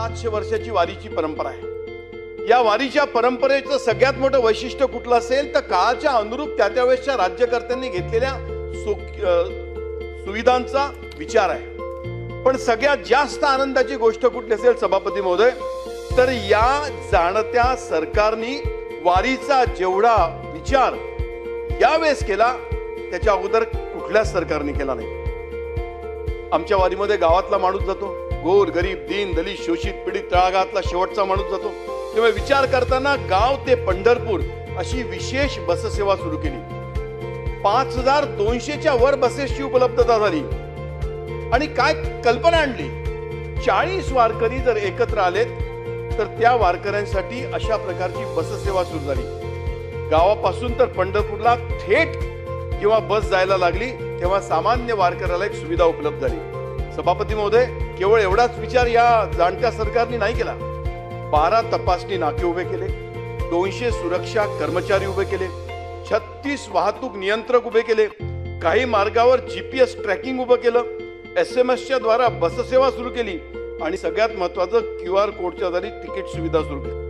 700 वर्षाची वारीची परंपरा आहे। या वारीच्या परंपरेचं सगळ्यात मोठं वैशिष्ट्य कुठलं असेल तर काळाच्या अनुरूप त्यावेळेसच्या राज्यकर्त्यांनी घेतलेल्या सुविधांचा विचार आहे। पण सगळ्यात जास्त आनंदाची गोष्ट कुठली असेल सभापती महोदय, तर या जाणत्या सरकारनी वारीचा जेवढा विचार यावेळेस केला त्याच्या अगोदर कुठल्याच सरकारने केला नाही। आमच्या वारीमध्ये गावातला माणूस जातो, गोर गरीब दीन दलित शोषित पीडित तळागाळातला शेवटचा माणूस जातो। तेव्हा विचार करताना गाव ते पंढरपूर अशी विशेष बससेवा सुरू केली। 5200च्या वर बसेसची उपलब्धता झाली आणि काय कल्पना आणली, 40 वारकरी जर एकत्र आलेत तर त्या वारकऱ्यांसाठी अशा प्रकारची बससेवा सुरू झाली। गावापासून तर पंढरपूरला थेट जेव्हा बस जायला लागली तेव्हा सामान्य वारकऱ्याला एक सुविधा उपलब्ध झाली। सभापती महोदय, केवळ एवढाच विचार या जाणत्या सरकारने नाही केला। 12 तपासणी नाके उभे केले, 200 सुरक्षा कर्मचारी उभे केले, 36 वाहतूक नियंत्रक उभे केले, काही मार्गावर GPS ट्रॅकिंग उभं केलं, SMS च्या द्वारा बससेवा सुरू केली आणि सगळ्यात महत्त्वाचं QR कोडच्या आधारित तिकीट सुविधा सुरू केली।